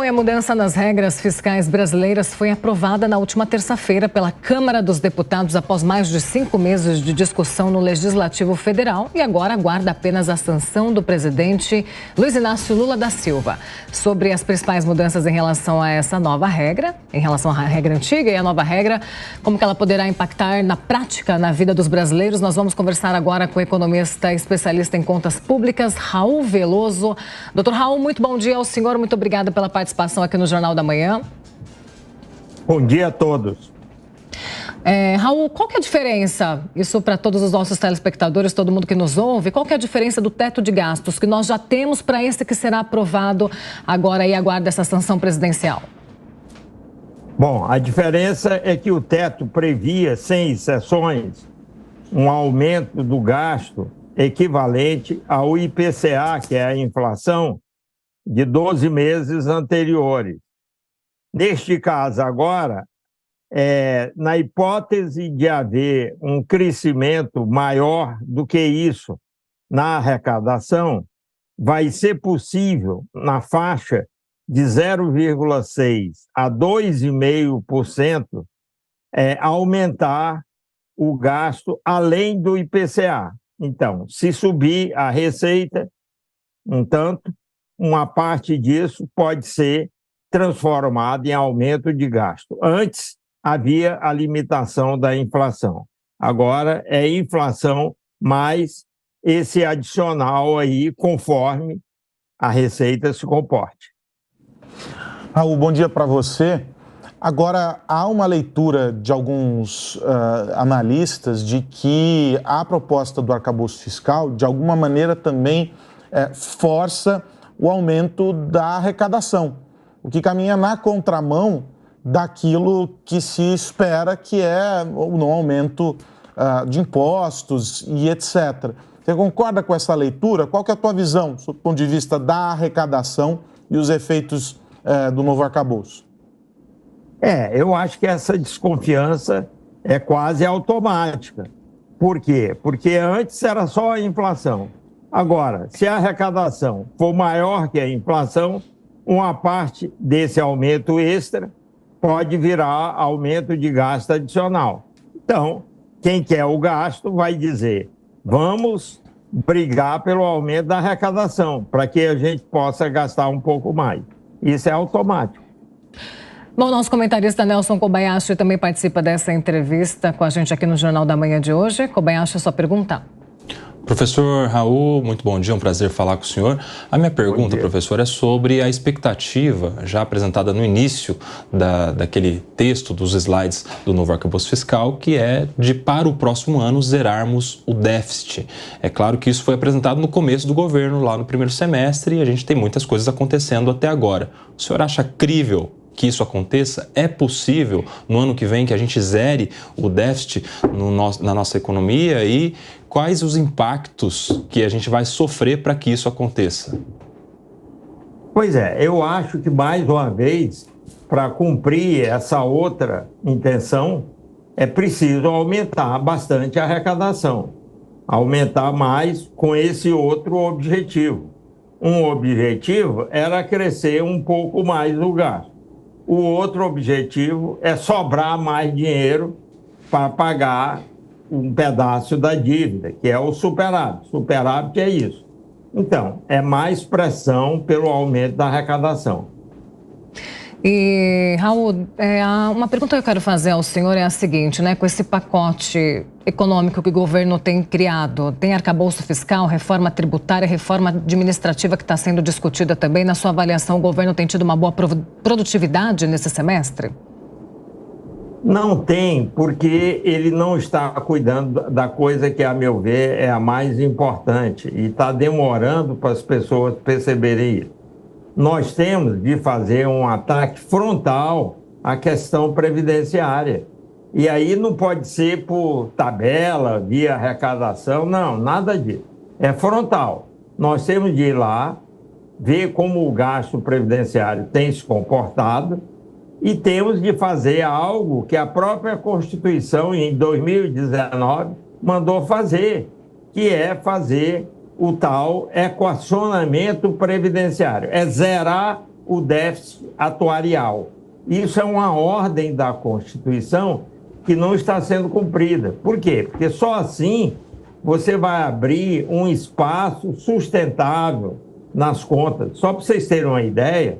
e a mudança nas regras fiscais brasileiras foi aprovada na última terça-feira pela Câmara dos Deputados após mais de 5 meses de discussão no Legislativo Federal e agora aguarda apenas a sanção do presidente Luiz Inácio Lula da Silva. Sobre as principais mudanças em relação a essa nova regra, em relação à regra antiga e a nova regra, como que ela poderá impactar na prática na vida dos brasileiros, nós vamos conversar agora com o economista especialista em contas públicas, Raul Veloso. Doutor Raul, muito bom dia ao senhor, muito obrigada pela participação aqui no Jornal da Manhã. Bom dia a todos. Raul, qual que é a diferença, isso para todos os nossos telespectadores, todo mundo que nos ouve, qual que é a diferença do teto de gastos que nós já temos para esse que será aprovado agora e aguarda essa sanção presidencial? Bom, a diferença é que o teto previa, sem exceções, um aumento do gasto equivalente ao IPCA, que é a inflação, de 12 meses anteriores. Neste caso, agora, na hipótese de haver um crescimento maior do que isso na arrecadação, vai ser possível, na faixa de 0,6% a 2,5%, aumentar o gasto além do IPCA. Então, se subir a receita um tanto, uma parte disso pode ser transformada em aumento de gasto. Antes, havia a limitação da inflação. Agora, é inflação mais esse adicional aí, conforme a receita se comporte. Raul, bom dia para você. Agora, há uma leitura de alguns analistas de que a proposta do arcabouço fiscal, de alguma maneira, também força o aumento da arrecadação, o que caminha na contramão daquilo que se espera, que é o não aumento de impostos e etc. Você concorda com essa leitura? Qual que é a tua visão, do ponto de vista da arrecadação e os efeitos do novo arcabouço? Eu acho que essa desconfiança é quase automática. Por quê? Porque antes era só a inflação. Agora, se a arrecadação for maior que a inflação, uma parte desse aumento extra pode virar aumento de gasto adicional. Então, quem quer o gasto vai dizer, vamos brigar pelo aumento da arrecadação, para que a gente possa gastar um pouco mais. Isso é automático. Bom, nosso comentarista Nelson Kobayashi também participa dessa entrevista com a gente aqui no Jornal da Manhã de hoje. Kobayashi, sua pergunta. Professor Raul, muito bom dia, um prazer falar com o senhor. A minha pergunta, professor, é sobre a expectativa já apresentada no início daquele texto dos slides do novo arcabouço fiscal, que é de, para o próximo ano, zerarmos o déficit. É claro que isso foi apresentado no começo do governo, lá no primeiro semestre, e a gente tem muitas coisas acontecendo até agora. O senhor acha crível que isso aconteça? É possível no ano que vem que a gente zere o déficit na nossa economia e quais os impactos que a gente vai sofrer para que isso aconteça? Pois é, eu acho que mais uma vez, para cumprir essa outra intenção, é preciso aumentar bastante a arrecadação, aumentar mais com esse outro objetivo. Um objetivo era crescer um pouco mais o gasto. O outro objetivo é sobrar mais dinheiro para pagar um pedaço da dívida, que é o superávit. Superávit é isso. Então, é mais pressão pelo aumento da arrecadação. E, Raul, uma pergunta que eu quero fazer ao senhor é a seguinte, né? Com esse pacote econômico que o governo tem criado, tem arcabouço fiscal, reforma tributária, reforma administrativa que está sendo discutida também. Na sua avaliação, o governo tem tido uma boa produtividade nesse semestre? Não tem, porque ele não está cuidando da coisa que, a meu ver, é a mais importante e está demorando para as pessoas perceberem isso. Nós temos de fazer um ataque frontal à questão previdenciária. E aí não pode ser por tabela, via arrecadação, não, nada disso. É frontal. Nós temos de ir lá, ver como o gasto previdenciário tem se comportado e temos de fazer algo que a própria Constituição, em 2019, mandou fazer, que é fazer o tal equacionamento previdenciário. É zerar o déficit atuarial. Isso é uma ordem da Constituição que não está sendo cumprida. Por quê? Porque só assim você vai abrir um espaço sustentável nas contas. Só para vocês terem uma ideia,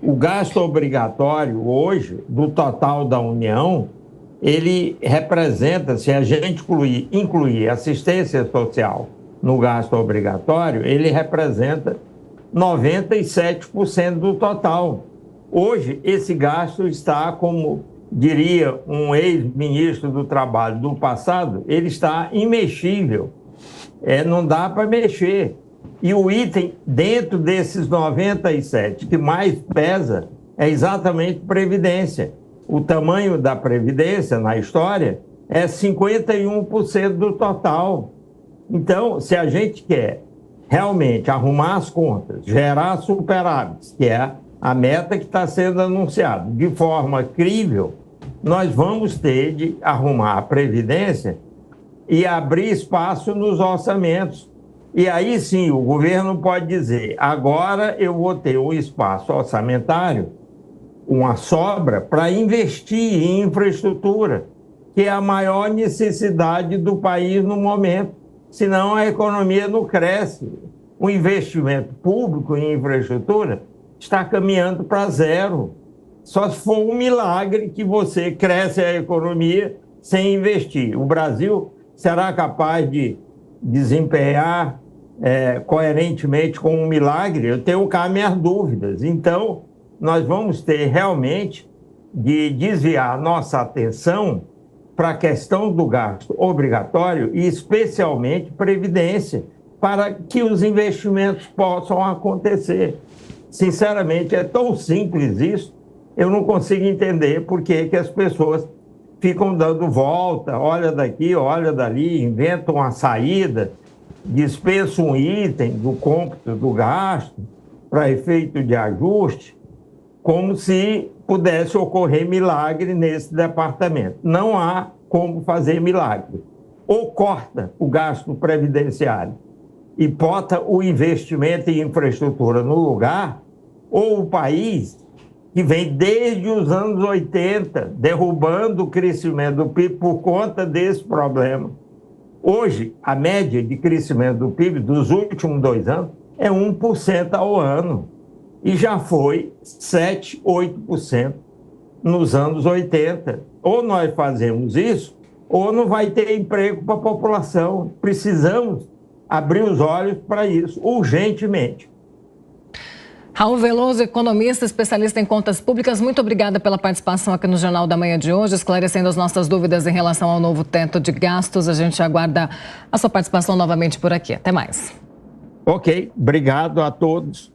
o gasto obrigatório hoje, do total da União, ele representa, se a gente incluir assistência social no gasto obrigatório, ele representa 97% do total. Hoje, esse gasto está, como diria um ex-ministro do Trabalho do passado, ele está imexível. Não dá para mexer. E o item dentro desses 97 que mais pesa é exatamente Previdência. O tamanho da Previdência na história é 51% do total. Então, se a gente quer realmente arrumar as contas, gerar superávites, que é a meta que está sendo anunciada, de forma crível, nós vamos ter de arrumar a Previdência e abrir espaço nos orçamentos. E aí sim, o governo pode dizer, agora eu vou ter um espaço orçamentário, uma sobra, para investir em infraestrutura, que é a maior necessidade do país no momento. Senão a economia não cresce. O investimento público em infraestrutura está caminhando para zero. Só se for um milagre que você cresce a economia sem investir. O Brasil será capaz de desempenhar coerentemente com um milagre? Eu tenho cá minhas dúvidas. Então, nós vamos ter realmente de desviar nossa atenção para a questão do gasto obrigatório e especialmente Previdência, para que os investimentos possam acontecer. Sinceramente, é tão simples isso, eu não consigo entender por que as pessoas ficam dando volta, olha daqui, olha dali, inventam uma saída, dispensam um item do cômputo do gasto para efeito de ajuste, como se pudesse ocorrer milagre nesse departamento. Não há como fazer milagre. Ou corta o gasto previdenciário e bota o investimento em infraestrutura no lugar, ou o país, que vem desde os anos 80, derrubando o crescimento do PIB por conta desse problema. Hoje, a média de crescimento do PIB dos últimos 2 anos é 1% ao ano. E já foi 7%, 8% nos anos 80. Ou nós fazemos isso, ou não vai ter emprego para a população. Precisamos abrir os olhos para isso, urgentemente. Raul Veloso, economista, especialista em contas públicas, muito obrigada pela participação aqui no Jornal da Manhã de hoje, esclarecendo as nossas dúvidas em relação ao novo teto de gastos. A gente aguarda a sua participação novamente por aqui. Até mais. Ok, obrigado a todos.